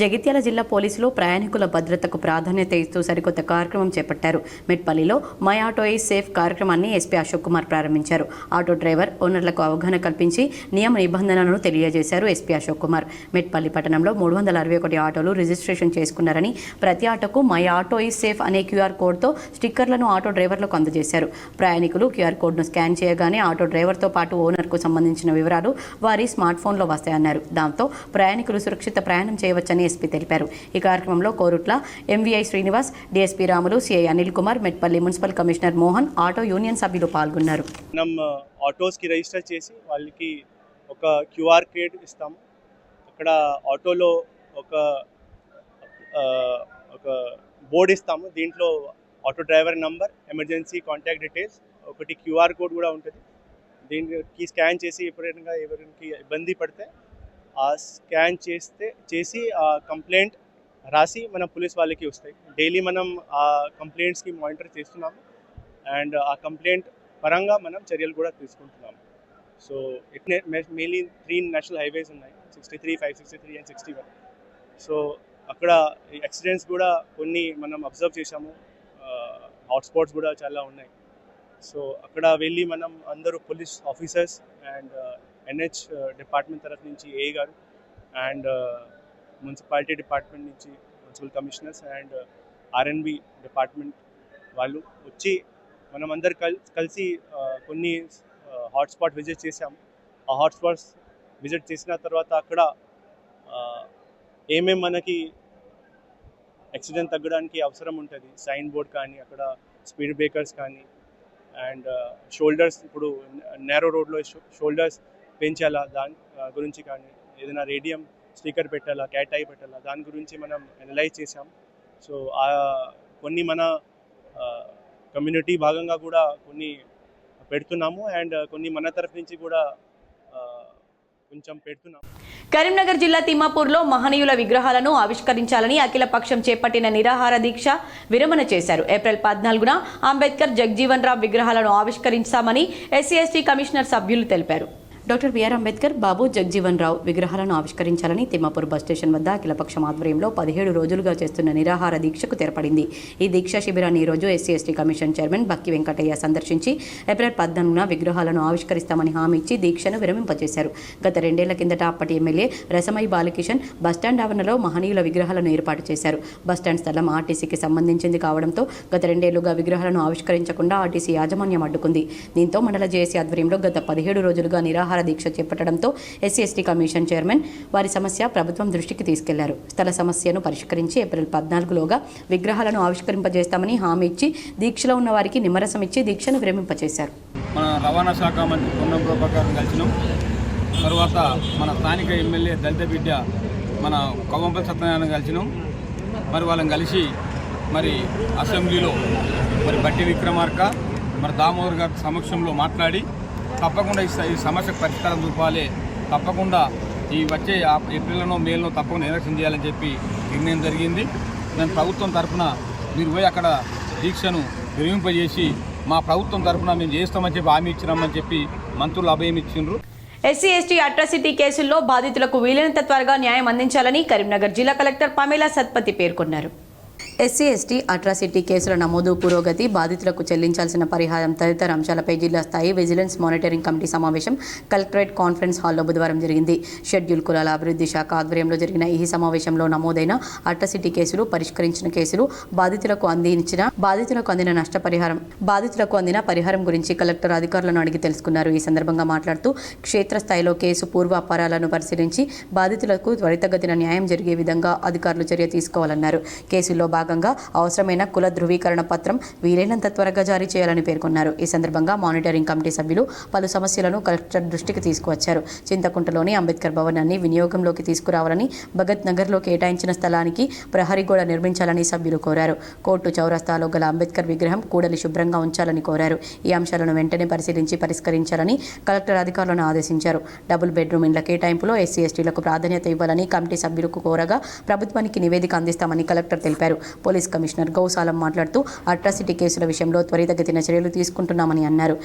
జగిత్యాల జిల్లా పోలీసులు ప్రయాణికుల భద్రతకు ప్రాధాన్యత ఇస్తూ సరికొత్త కార్యక్రమం చేపట్టారు. మెట్పల్లిలో మై ఆటో ఈజ్ సేఫ్ కార్యక్రమాన్ని ఎస్పీ అశోక్ కుమార్ ప్రారంభించారు. ఆటో డ్రైవర్ ఓనర్లకు అవగాహన కల్పించి నియమ నిబంధనలను తెలియజేశారు ఎస్పీ అశోక్ కుమార్. మెట్పల్లి పట్టణంలో 361 ఆటోలు రిజిస్ట్రేషన్ చేసుకున్నారని, ప్రతి ఆటోకు మై ఆటో ఈజ్ సేఫ్ అనే క్యూఆర్ కోడ్తో స్టిక్కర్లను ఆటో డ్రైవర్లకు అందజేశారు. ప్రయాణికులు క్యూఆర్ కోడ్ను స్కాన్ చేయగానే ఆటో డ్రైవర్తో పాటు ఓనర్కు సంబంధించిన వివరాలు వారి స్మార్ట్ ఫోన్లో వస్తాయన్నారు. దాంతో ప్రయాణికులు సురక్షిత ప్రయాణం చేయవచ్చని ఎస్పీ తెలిపారు. ఈ కార్యక్రమంలో Korutla MVI Srinivas, DSP Ramulu, CI Anil Kumar, Metpalli municipal commissioner Mohan, auto union సభ్యులు పాల్గొన్నారు. మనం ఆటోస్కి రిజిస్టర్ చేసి వాళ్ళకి ఒక క్యూఆర్ కోడ్ ఇస్తాము. అక్కడ ఆటోలో ఒక బోర్డు ఇస్తాము. దీంట్లో auto driver number, emergency contact details, ఒకటి క్యూఆర్ కోడ్ కూడా ఉంటుంది. దీనికి స్కాన్ చేసి ఎప్పుడైనా ఎవరికి ఇబ్బంది పడితే ఆ స్కాన్ చేసి ఆ కంప్లైంట్ రాసి మన పోలీస్ వాళ్ళకి వస్తాయి. డైలీ మనం ఆ కంప్లైంట్స్కి మానిటర్ చేస్తున్నాము అండ్ ఆ కంప్లైంట్ పరంగా మనం చర్యలు కూడా తీసుకుంటున్నాము. సో మెయిన్లీ 3 నేషనల్ హైవేస్ ఉన్నాయి, 63, 563 అండ్ 61. సో అక్కడ యాక్సిడెంట్స్ కూడా కొన్ని మనం అబ్జర్వ్ చేశాము. హాట్స్పాట్స్ కూడా చాలా ఉన్నాయి. సో అక్కడ వెళ్ళి మనం అందరూ police officers and NH department తరఫు నుంచి AA garu and municipality department నుంచి municipal commissioners and RNB department వాళ్ళు వచ్చి మనం అందరు కలిసి కొన్ని హాట్స్పాట్ విజిట్ చేసాము. ఆ హాట్స్పాట్స్ విజిట్ చేసిన తర్వాత అక్కడ ఏమేమి మనకి యాక్సిడెంట్ తగ్గడానికి అవసరం ఉంటుంది, సైన్ బోర్డ్ కానీ, అక్కడ స్పీడ్ బ్రేకర్స్ కానీ అండ్ షోల్డర్స్, ఇప్పుడు నేరో రోడ్లో షోల్డర్స్ పెంచాలా దాని గురించి కానీ, ఏదైనా రేడియం స్పీకర్ పెట్టాలా, క్యాట్ ఐ పెట్టాలా, దాని గురించి మనం అనలైజ్ చేసాం. సో కొన్ని మన కమ్యూనిటీ భాగంగా కూడా కొన్ని పెడుతున్నాము అండ్ కొన్ని మన తరఫు నుంచి కూడా కొంచెం పెడుతున్నాము. కరీంనగర్ జిల్లా తిమ్మాపూర్లో మహనీయుల విగ్రహాలను ఆవిష్కరించాలని అఖిలపక్షం చేపట్టిన నిరాహార దీక్ష విరమణ చేశారు. ఏప్రిల్ 14న అంబేద్కర్, జగ్జీవన్ రామ్ విగ్రహాలను ఆవిష్కరించామని ఎస్సీ ఎస్టీ కమిషనర్ సభ్యులు తెలిపారు. డాక్టర్ బిఆర్ అంబేద్కర్, బాబు జగ్జీవన్ రావు విగ్రహాలను ఆవిష్కరించాలని తిమ్మాపూర్ బస్ స్టేషన్ వద్ద అఖిలపక్షం ఆధ్వర్యంలో 17 రోజులుగా చేస్తున్న నిరాహార దీక్షకు తెరపడింది. ఈ దీక్షా శిబిరాన్ని ఈ రోజు ఎస్సీ ఎస్టీ కమిషన్ చైర్మన్ బక్కి వెంకటయ్య సందర్శించి ఏప్రిల్ 14న విగ్రహాలను ఆవిష్కరిస్తామని హామీ ఇచ్చి దీక్షను విరమింపజేశారు. గత 2 ఏళ్ల కిందట అప్పటి ఎమ్మెల్యే రసమై బాలకిషన్ బస్టాండ్ ఆవరణలో మహనీయుల విగ్రహాలను ఏర్పాటు చేశారు. బస్టాండ్ స్థలం ఆర్టీసీకి సంబంధించింది కావడంతో గత 2 ఏళ్లుగా విగ్రహాలను ఆవిష్కరించకుండా ఆర్టీసీ యాజమాన్యం అడ్డుకుంది. దీంతో మండల జేఏసీ ఆధ్వర్యంలో గత 17 రోజులుగా నిరాహార దీక్ష చేపట్టడంతో ఎస్సీ ఎస్టీ కమిషన్ చైర్మన్ వారి సమస్య ప్రభుత్వం దృష్టికి తీసుకెళ్లారు. స్థల సమస్యను పరిష్కరించి ఏప్రిల్ 14లోగా విగ్రహాలను ఆవిష్కరింపజేస్తామని హామీ ఇచ్చి దీక్షలో ఉన్న వారికి నిమ్మరసం ఇచ్చి దీక్షను విరమింపజేశారు. మన రవాణా శాఖ మంత్రి పొన్నం ప్రభాకర్ కలిసినాం. తర్వాత మన స్థానిక ఎమ్మెల్యే దళిత బిడ్డ మన కొవ్వంపల్లి సత్యనారాయణ కలిసినాం. మరి వాళ్ళని కలిసి మరి అసెంబ్లీలో మరి బట్టి విక్రమార్క మరి దామోదర్ గారి సమక్షంలో మాట్లాడి తప్పకుండా ఈ సమస్యకు పరిష్కారం చూపాలి, తప్పకుండా ఈ వచ్చే ఏప్రిల్లోనో మేలో తప్పకుండా ఎలక్షన్ చేయాలని చెప్పి నిర్ణయం జరిగింది. నేను ప్రభుత్వం తరఫున మీరు పోయి అక్కడ దీక్షను విరమింపజేసి మా ప్రభుత్వం తరఫున మేము చేస్తామని చెప్పి హామీ ఇచ్చినామని చెప్పి మంత్రులు అభయం ఇచ్చిండ్రు. ఎస్సీ ఎస్టీ అట్రాసిటీ కేసుల్లో బాధితులకు వీలైనంత త్వరగా న్యాయం అందించాలని కరీంనగర్ జిల్లా కలెక్టర్ పమేలా సత్పతి పేర్కొన్నారు. ఎస్సీ ఎస్టీ అట్రాసిటీ కేసుల నమోదు, పురోగతి, బాధితులకు చెల్లించాల్సిన పరిహారం తదితర అంశాలపై జిల్లా స్థాయి విజిలెన్స్ మానిటరింగ్ కమిటీ సమావేశం కలెక్టరేట్ కాన్ఫరెన్స్ హాల్లో బుధవారం జరిగింది. షెడ్యూల్ కులాల అభివృద్ధి శాఖ ఆధ్వర్యంలో జరిగిన ఈ సమావేశంలో నమోదైన అట్రాసిటీ కేసులు, పరిష్కరించిన కేసులు, బాధితులకు అందిన పరిహారం గురించి కలెక్టర్ అధికారులను అడిగి తెలుసుకున్నారు. ఈ సందర్భంగా మాట్లాడుతూ క్షేత్రస్థాయిలో కేసు పూర్వ అపరాలను పరిశీలించి బాధితులకు త్వరితగతిన న్యాయం జరిగే విధంగా అధికారులు చర్య తీసుకోవాలన్నారు. కేసుల్లో భాగంగా అవసరమైన కుల ధృవీకరణ పత్రం వీలైనంత త్వరగా జారీ చేయాలని పేర్కొన్నారు. ఈ సందర్భంగా మానిటరింగ్ కమిటీ సభ్యులు పలు సమస్యలను కలెక్టర్ దృష్టికి తీసుకువచ్చారు. చింతకుంటలోని అంబేద్కర్ భవనాన్ని వినియోగంలోకి తీసుకురావాలని, భగత్ నగర్లో కేటాయించిన స్థలానికి ప్రహరీ గోడ నిర్మించాలని సభ్యులు కోరారు. కోర్టు చౌరస్తాలో గల అంబేద్కర్ విగ్రహం కూడలి శుభ్రంగా ఉంచాలని కోరారు. ఈ అంశాలను వెంటనే పరిశీలించి పరిష్కరించాలని కలెక్టర్ అధికారులను ఆదేశించారు. డబుల్ బెడ్రూమ్ ఇండ్ల కేటాయింపులో ఎస్సీ ఎస్టీలకు ప్రాధాన్యత ఇవ్వాలని కమిటీ సభ్యులకు కోరగా ప్రభుత్వానికి నివేదిక అందిస్తామని కలెక్టర్ తెలిపారు. పోలీస్ కమిషనర్ గౌసాలం మాట్లాడుతూ అట్రాసిటీ కేసుల విషయంలో త్వరితగతిన చర్యలు తీసుకుంటున్నామని అన్నారు.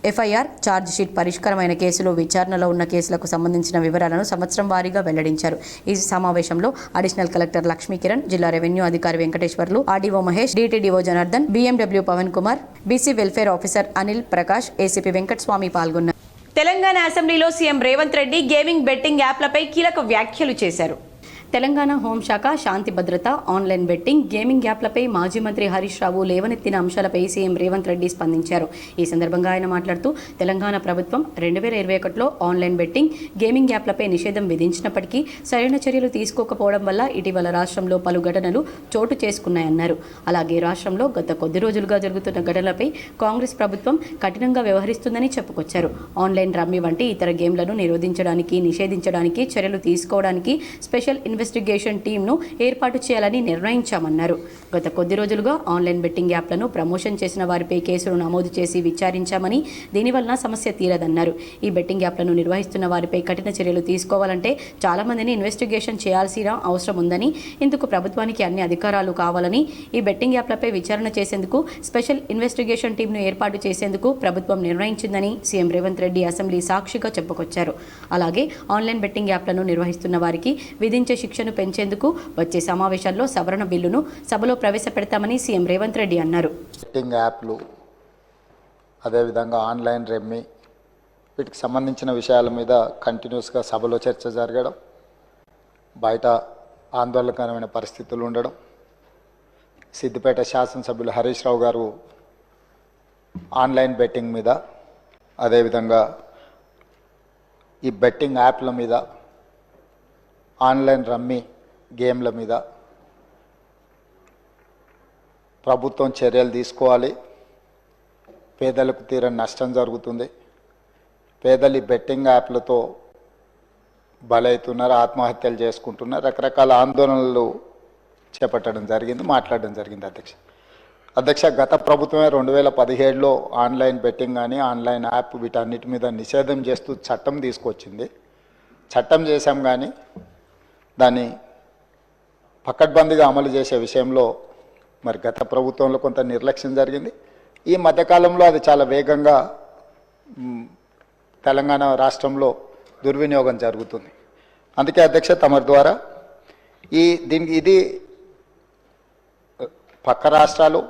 ఎఫ్ఐఆర్ ఛార్జ్ షీట్ పరిష్కారమైన కేసులు, విచారణలో ఉన్న కేసులకు సంబంధించిన వివరాలను సంవత్సరం వారీగా వెల్లడించారు. ఈ సమావేశంలో అడిషనల్ కలెక్టర్ లక్ష్మీకిరణ్, జిల్లా రెవెన్యూ అధికారి Venkateswarlu, RDO Mahesh, DTDO Janardhan, BMW Pavan Kumar, BC welfare officer Anil Prakash, ACP Venkataswamy పాల్గొన్నారు. తెలంగాణ అసెంబ్లీలో CM Revanth Reddy gaming betting యాప్లపై కీలక వ్యాఖ్యలు చేశారు. తెలంగాణ హోంశాఖ శాంతి భద్రత, ఆన్లైన్ బెట్టింగ్, గేమింగ్ యాప్లపై మాజీ మంత్రి హరీష్ రావు లేవనెత్తిన అంశాలపై సీఎం రేవంత్ రెడ్డి స్పందించారు. ఈ సందర్భంగా ఆయన మాట్లాడుతూ తెలంగాణ ప్రభుత్వం 2021లో ఆన్లైన్ బెట్టింగ్, గేమింగ్ యాప్లపై నిషేధం విధించినప్పటికీ సరైన చర్యలు తీసుకోకపోవడం వల్ల ఇటీవల రాష్ట్రంలో పలు ఘటనలు చోటు చేసుకున్నాయన్నారు. అలాగే రాష్ట్రంలో గత కొద్ది రోజులుగా జరుగుతున్న ఘటనలపై కాంగ్రెస్ ప్రభుత్వం కఠినంగా వ్యవహరిస్తుందని చెప్పుకొచ్చారు. ఆన్లైన్ రమ్మీ వంటి ఇతర గేమ్లను నిషేధించడానికి చర్యలు తీసుకోవడానికి స్పెషల్ ఇన్వెస్టిగేషన్ టీంను ఏర్పాటు చేయాలని నిర్ణయించామన్నారు. గత కొద్ది రోజులుగా ఆన్లైన్ బెట్టింగ్ యాప్లను ప్రమోషన్ చేసిన వారిపై కేసులు నమోదు చేసి విచారించామని, దీనివలన సమస్య తీరదన్నారు. ఈ బెట్టింగ్ యాప్లను నిర్వహిస్తున్న వారిపై కఠిన చర్యలు తీసుకోవాలంటే చాలా మందిని ఇన్వెస్టిగేషన్ చేయాల్సిన అవసరం ఉందని, ఇందుకు ప్రభుత్వానికి అన్ని అధికారాలు కావాలని, ఈ బెట్టింగ్ యాప్లపై విచారణ చేసేందుకు స్పెషల్ ఇన్వెస్టిగేషన్ టీంను ఏర్పాటు చేసేందుకు ప్రభుత్వం నిర్ణయించిందని సీఎం రేవంత్ రెడ్డి అసెంబ్లీ సాక్షిగా చెప్పుకొచ్చారు. అలాగే ఆన్లైన్ బెట్టింగ్ యాప్లను నిర్వహిస్తున్న వారికి విధించే శిక్షను పెంచేందుకు వచ్చే సమావేశాల్లో సవరణ బిల్లును సభలో ప్రవేశపెడతామని సీఎం రేవంత్ రెడ్డి అన్నారు. బెట్టింగ్ యాప్లు, అదేవిధంగా ఆన్లైన్ రెమ్మీ, వీటికి సంబంధించిన విషయాల మీద కంటిన్యూస్గా సభలో చర్చ జరగడం, బయట ఆందోళనకరమైన పరిస్థితులు ఉండడం, సిద్దిపేట శాసనసభ్యులు హరీష్ రావు గారు ఆన్లైన్ బెట్టింగ్ మీద, అదేవిధంగా ఈ బెట్టింగ్ యాప్ల మీద, ఆన్లైన్ రమ్మీ గేమ్ల మీద ప్రభుత్వం చర్యలు తీసుకోవాలి. పేదలకు తీరని నష్టం జరుగుతుంది. పేదలు బెట్టింగ్ యాప్లతో బలవుతున్నారు, ఆత్మహత్యలు చేసుకుంటున్నారు, రకరకాల ఆందోళనలు చేపట్టడం జరిగింది, మాట్లాడడం జరిగింది. అధ్యక్ష గత ప్రభుత్వమే 2017లో ఆన్లైన్ బెట్టింగ్ కానీ ఆన్లైన్ యాప్ వీటన్నిటి మీద నిషేధం చేస్తూ చట్టం తీసుకొచ్చింది. చట్టం చేశాం కానీ దాన్ని పకడ్బందీగా అమలు చేసే విషయంలో మరి గత ప్రభుత్వంలో కొంత నిర్లక్ష్యం జరిగింది. ఈ మధ్యకాలంలో అది చాలా వేగంగా తెలంగాణ రాష్ట్రంలో దుర్వినియోగం జరుగుతుంది. అందుకే అధ్యక్ష తమరి ద్వారా ఇది పక్క రాష్ట్రాలు,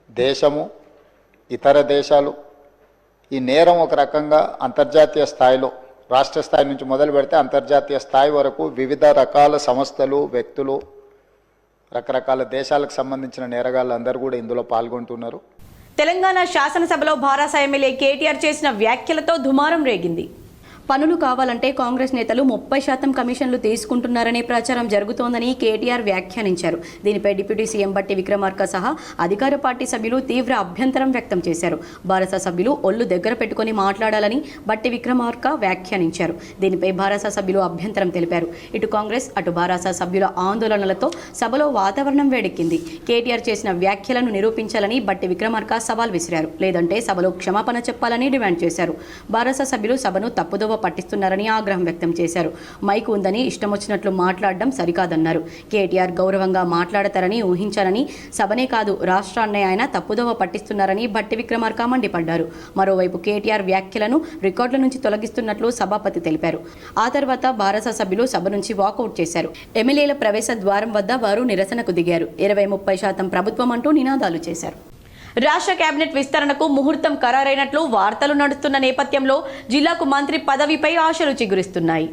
దేశము, ఇతర దేశాలు ఈ నేరం ఒక రకంగా అంతర్జాతీయ స్థాయిలో, రాష్ట్ర స్థాయి నుంచి మొదలు పెడితే అంతర్జాతీయ స్థాయి వరకు వివిధ రకాల సంస్థలు, వ్యక్తులు, రకరకాల దేశాలకు సంబంధించిన నేరగాళ్ళు అందరూ కూడా ఇందులో పాల్గొంటున్నారు. తెలంగాణ శాసనసభలో భారాస ఎమ్మెల్యే కేటీఆర్ చేసిన వ్యాఖ్యలతో దుమారం రేగింది. పనులు కావాలంటే కాంగ్రెస్ నేతలు 30% కమిషన్లు తీసుకుంటున్నారనే ప్రచారం జరుగుతోందని కేటీఆర్ వ్యాఖ్యానించారు. దీనిపై డిప్యూటీ సీఎం బట్టి విక్రమార్క సహా అధికార పార్టీ సభ్యులు తీవ్ర అభ్యంతరం వ్యక్తం చేశారు. భారస సభ్యులు ఒళ్ళు దగ్గర పెట్టుకుని మాట్లాడాలని బట్టి విక్రమార్క వ్యాఖ్యానించారు. దీనిపై భారస సభ్యులు అభ్యంతరం తెలిపారు. ఇటు కాంగ్రెస్ అటు భారస సభ్యుల ఆందోళనలతో సభలో వాతావరణం వేడెక్కింది. కేటీఆర్ చేసిన వ్యాఖ్యలను నిరూపించాలని బట్టి విక్రమార్క సవాల్ విసిరారు. లేదంటే సభలో క్షమాపణ చెప్పాలని డిమాండ్ చేశారు. భారస సభ్యులు సభను తప్పుదోవ పట్టిస్తున్నారని ఆగ్రహం వ్యక్తం చేశారు. మైక్ ఉందని ఇష్టం వచ్చినట్లు మాట్లాడడం సరికాదన్నారు. కేటీఆర్ గౌరవంగా మాట్లాడతారని ఊహించారని, సభనే కాదు రాష్ట్రాన్ని ఆయన తప్పుదోవ పట్టిస్తున్నారని బట్టి విక్రమార్క మండిపడ్డారు. మరోవైపు కేటీఆర్ వ్యాఖ్యలను రికార్డుల నుంచి తొలగిస్తున్నట్లు సభాపతి తెలిపారు. ఆ తర్వాత భారస సభ్యులు సభ నుంచి వాకౌట్ చేశారు. ఎమ్మెల్యేల ప్రవేశ ద్వారం వద్ద వారు నిరసనకు దిగారు. 20-30% ప్రభుత్వం అంటూ నినాదాలు చేశారు. రాష్ట్ర కేబినెట్ విస్తరణకు ముహూర్తం ఖరారైనట్లు వార్తలు నడుస్తున్న నేపథ్యంలో జిల్లాకు మంత్రి పదవిపై ఆశలు చిగురిస్తున్నాయి.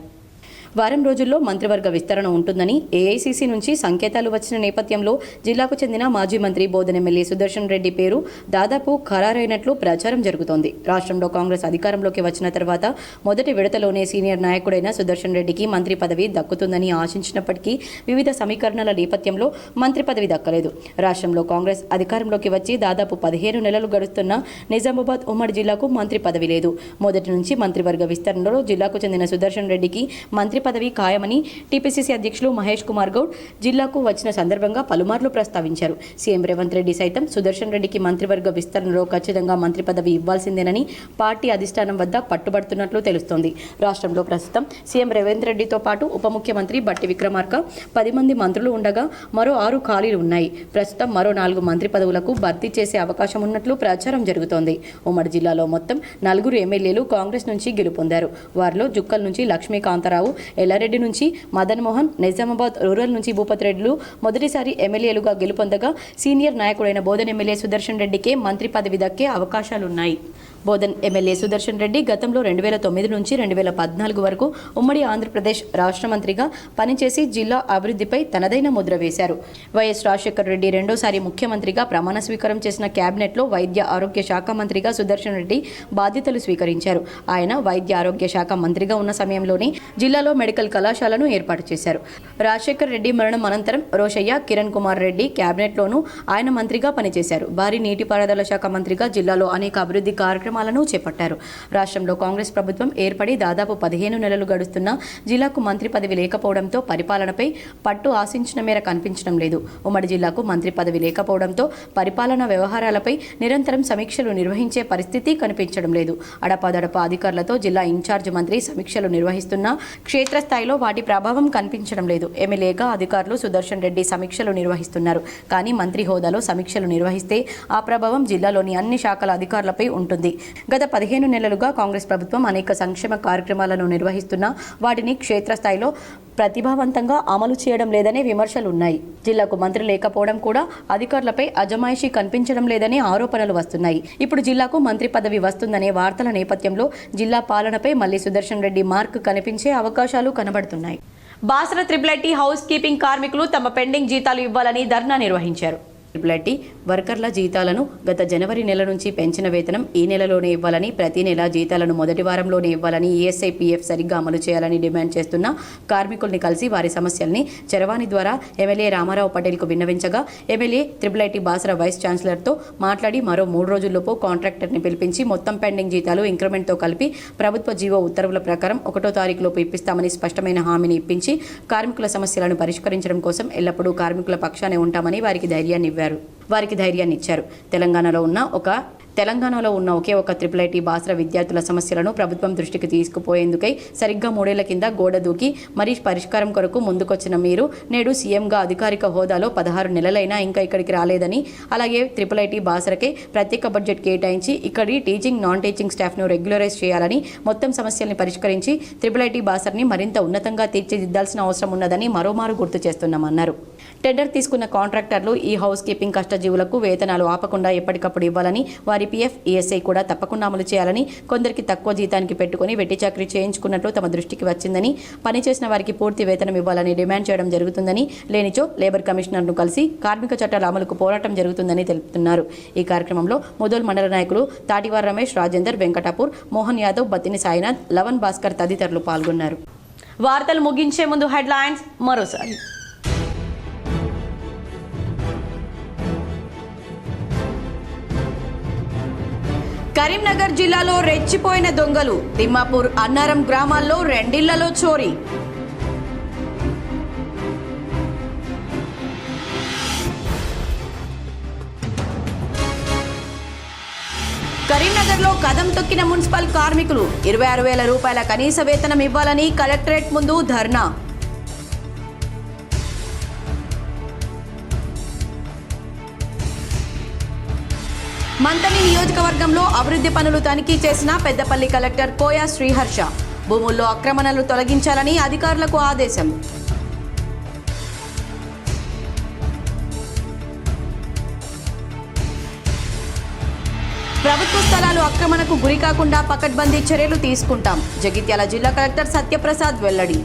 వారం రోజుల్లో మంత్రివర్గ విస్తరణ ఉంటుందని ఏఐసీసీ నుంచి సంకేతాలు వచ్చిన నేపథ్యంలో జిల్లాకు చెందిన మాజీ మంత్రి బోధన్ ఎమ్మెల్యే సుదర్శన్ రెడ్డి పేరు దాదాపు ఖరారైనట్లు ప్రచారం జరుగుతోంది. రాష్ట్రంలో కాంగ్రెస్ అధికారంలోకి వచ్చిన తర్వాత మొదటి విడతలోనే సీనియర్ నాయకుడైన సుదర్శన్ రెడ్డికి మంత్రి పదవి దక్కుతుందని ఆశించినప్పటికీ వివిధ సమీకరణల నేపథ్యంలో మంత్రి పదవి దక్కలేదు. రాష్ట్రంలో కాంగ్రెస్ అధికారంలోకి వచ్చి దాదాపు 15 నెలలు గడుస్తున్న నిజామాబాద్ ఉమ్మడి జిల్లాకు మంత్రి పదవి లేదు. మొదటి నుంచి మంత్రివర్గ విస్తరణలో జిల్లాకు చెందిన సుదర్శన్ రెడ్డికి మంత్రి పదవి ఖాయమని టీపీసీసీ అధ్యక్షులు మహేష్ కుమార్ గౌడ్ జిల్లాకు వచ్చిన సందర్భంగా పలుమార్లు ప్రస్తావించారు. సీఎం రేవంత్ రెడ్డి సైతం సుదర్శన్ రెడ్డికి మంత్రివర్గ విస్తరణలో ఖచ్చితంగా మంత్రి పదవి ఇవ్వాల్సిందేనని పార్టీ అధిష్టానం వద్ద పట్టుబడుతున్నట్లు తెలుస్తోంది. రాష్ట్రంలో ప్రస్తుతం సీఎం రేవంత్ రెడ్డితో పాటు ఉప ముఖ్యమంత్రి బట్టి విక్రమార్క 10 మంది మంత్రులు ఉండగా మరో 6 ఖాళీలు ఉన్నాయి. ప్రస్తుతం మరో 4 మంత్రి పదవులకు భర్తీ చేసే అవకాశం ఉన్నట్లు ప్రచారం జరుగుతోంది. ఉమ్మడి జిల్లాలో మొత్తం 4 ఎమ్మెల్యేలు కాంగ్రెస్ నుంచి గెలుపొందారు. వారిలో జుక్కల్ నుంచి లక్ష్మీకాంతారావు, ఎల్లారెడ్డి నుంచి మదన్ మోహన్, నిజామాబాద్ రూరల్ నుంచి భూపత్ రెడ్డిలు మొదటిసారి ఎమ్మెల్యేలుగా గెలుపొందగా సీనియర్ నాయకుడైన బోధన్ ఎమ్మెల్యే సుదర్శన్ రెడ్డికే మంత్రి పదవి దక్కే అవకాశాలున్నాయి. బోధన్ ఎమ్మెల్యే సుదర్శన్ రెడ్డి గతంలో 2009 నుంచి 2014 వరకు ఉమ్మడి ఆంధ్రప్రదేశ్ రాష్ట్ర మంత్రిగా పనిచేసి జిల్లా అభివృద్ధిపై తనదైన ముద్ర వేశారు. వైఎస్ రాజశేఖర రెడ్డి రెండోసారి ముఖ్యమంత్రిగా ప్రమాణ స్వీకారం చేసిన కేబినెట్లో వైద్య ఆరోగ్య శాఖ మంత్రిగా సుదర్శన్ రెడ్డి బాధ్యతలు స్వీకరించారు. ఆయన వైద్య ఆరోగ్య శాఖ మంత్రిగా ఉన్న సమయంలోనే జిల్లాలో మెడికల్ కళాశాలను ఏర్పాటు చేశారు. రాజశేఖర రెడ్డి మరణం అనంతరం రోషయ్య, కిరణ్ కుమార్ రెడ్డి కేబినెట్లోనూ ఆయన మంత్రిగా పనిచేశారు. భారీ నీటిపారుదల శాఖ మంత్రిగా జిల్లాలో అనేక అభివృద్ధి కార్యక్రమాలను చేపట్టారు. రాష్ట్రంలో కాంగ్రెస్ ప్రభుత్వం ఏర్పడి దాదాపు 15 నెలలు గడుస్తున్నా జిల్లాకు మంత్రి పదవి లేకపోవడంతో పరిపాలనపై పట్టు ఆశించిన మేర కనిపించడం లేదు. ఉమ్మడి జిల్లాకు మంత్రి పదవి లేకపోవడంతో పరిపాలనా వ్యవహారాలపై నిరంతరం సమీక్షలు నిర్వహించే పరిస్థితి కనిపించడం లేదు. అడపాదడప అధికారులతో జిల్లా ఇన్ఛార్జ్ మంత్రి సమీక్షలు నిర్వహిస్తున్నా క్షేత్రస్థాయిలో వాటి ప్రభావం కనిపించడం లేదు. ఎమ్మెల్యేగా అధికారులు సుదర్శన్ రెడ్డి సమీక్షలు నిర్వహిస్తున్నారు. కానీ మంత్రి హోదాలో సమీక్షలు నిర్వహిస్తే ఆ ప్రభావం జిల్లాలోని అన్ని శాఖల అధికారులపై ఉంటుంది. గత 15 నెలలుగా కాంగ్రెస్ ప్రభుత్వం అనేక సంక్షేమ కార్యక్రమాలను నిర్వహిస్తున్నా వాటిని క్షేత్రస్థాయిలో ప్రతిభావంతంగా అమలు చేయడం లేదనే విమర్శలున్నాయి. జిల్లాకు మంత్రి లేకపోవడం కూడా అధికారులపై అజమాయిషీ కనిపించడం లేదనే ఆరోపణలు వస్తున్నాయి. ఇప్పుడు జిల్లాకు మంత్రి పదవి వస్తుందనే వార్తల నేపథ్యంలో జిల్లా పాలనపై మళ్లీ సుదర్శన్ రెడ్డి మార్క్ కనిపించే అవకాశాలు కనబడుతున్నాయి. బాసర ట్రిపుల్ హౌస్ కీపింగ్ కార్మికులు తమ పెండింగ్ జీతాలు ఇవ్వాలని ధర్నా నిర్వహించారు. ట్రిపుల్ వర్కర్ల జీతాలను గత జనవరి నెల నుంచి పెంచిన వేతనం ఈ నెలలోనే ఇవ్వాలని, ప్రతి నెల జీతాలను మొదటి వారంలోనే ఇవ్వాలని, ఈఎస్ఐ పీఎఫ్ సరిగ్గా అమలు చేయాలని డిమాండ్ చేస్తున్న కార్మికుల్ని కలిసి వారి సమస్యల్ని చరవాణి ద్వారా ఎమ్మెల్యే రామారావు పటేల్కు విన్నవించగా ఎమ్మెల్యే ట్రిపుల్ బాసర వైస్ ఛాన్సలర్తో మాట్లాడి మరో 3 రోజుల్లోపు కాంట్రాక్టర్ని పిలిపించి మొత్తం పెండింగ్ జీతాలు ఇంక్రిమెంట్తో కలిపి ప్రభుత్వ జీవో ఉత్తర్వుల ప్రకారం 1వ తారీఖులోపు ఇప్పిస్తామని స్పష్టమైన హామీని ఇప్పించి కార్మికుల సమస్యలను పరిష్కరించడం కోసం ఎల్లప్పుడూ కార్మికుల పక్షానే ఉంటామని వారికి ధైర్యాన్ని ఇచ్చారు. తెలంగాణలో ఉన్న ఒక తెలంగాణలో ఉన్న ఒకే ఒక IIIT బాసర విద్యార్థుల సమస్యలను ప్రభుత్వం దృష్టికి తీసుకుపోయేందుకై సరిగ్గా 3 ఏళ్ల కింద గోడ దూకి మరీ పరిష్కారం కొరకు ముందుకొచ్చిన మీరు నేడు సీఎంగా అధికారిక హోదాలో 16 నెలలైనా ఇంకా ఇక్కడికి రాలేదని, అలాగే IIIT బాసరకే ప్రత్యేక బడ్జెట్ కేటాయించి ఇక్కడి టీచింగ్ నాన్ టీచింగ్ స్టాఫ్ను రెగ్యులరైజ్ చేయాలని, మొత్తం సమస్యల్ని పరిష్కరించి IIIT బాసర్ని మరింత ఉన్నతంగా తీర్చిదిద్దాల్సిన అవసరం ఉన్నదని మరోమారు గుర్తు చేస్తున్నామన్నారు. టెండర్ తీసుకున్న కాంట్రాక్టర్లు ఈ హౌస్ కీపింగ్ కష్టజీవులకు వేతనాలు ఆపకుండా ఎప్పటికప్పుడు ఇవ్వాలని, వారి PF, ESI కూడా తప్పకుండా అమలు చేయాలని, కొందరికి తక్కువ జీతానికి పెట్టుకుని వెట్టి చాకరీ చేయించుకున్నట్లు తమ దృష్టికి వచ్చిందని, పనిచేసిన వారికి పూర్తి వేతనం ఇవ్వాలని డిమాండ్ చేయడం జరుగుతుందని, లేనిచో లేబర్ కమిషనర్ను కలిసి కార్మిక చట్టాల అమలుకు పోరాటం జరుగుతుందని తెలుపుతున్నారు. ఈ కార్యక్రమంలో ముదోల్ మండల నాయకులు తాటివార్ రమేష్, రాజేందర్, వెంకటాపూర్, మోహన్ యాదవ్, బత్తిని సాయినాథ్, లవన్ భాస్కర్ తదితరులు పాల్గొన్నారు. వార్తలు ముగించే ముందు హెడ్లైన్స్ మరోసారి. కరీంనగర్ జిల్లాలో రెచ్చిపోయిన దొంగలు. తిమ్మాపూర్, అన్నారం గ్రామాల్లో 2 ఇళ్లలో చోరీ. కరీంనగర్లో కదం తొక్కిన మున్సిపల్ కార్మికులు. 26,000 రూపాయల కనీస వేతనం ఇవ్వాలని కలెక్టరేట్ ముందు ధర్నా. మంతని నియోజకవర్గంలో అభివృద్ధి పనులు తనిఖీ చేసిన పెద్దపల్లి కలెక్టర్ కోయా శ్రీహర్ష. భూముల్లో అక్రమణలు తొలగించాలని అధికారులకు ఆదేశం. ప్రభుత్వ స్థలాలు ఆక్రమణకు గురికాకుండా పకడ్బందీ చర్యలు తీసుకుంటాం. జగిత్యాల జిల్లా కలెక్టర్ సత్యప్రసాద్ వెల్లడి.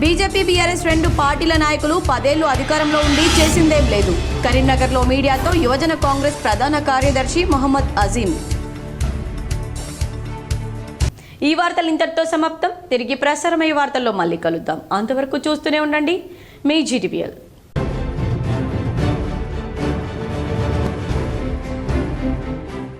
బీజేపీ, బీఆర్ఎస్ 2 పార్టీల నాయకులు 10 ఏళ్లు అధికారంలో ఉండి చేసిందేం లేదు. కరీంనగర్లో మీడియాతో యువజన కాంగ్రెస్ ప్రధాన కార్యదర్శి మొహమ్మద్ అజీం. ఈ వార్తలు ఇంతటితో సమాప్తం. తిరిగి ప్రసారమయ్యే వార్తల్లో మళ్ళీ కలుద్దాం. అంతవరకు చూస్తూనే ఉండండి మీ GTPL.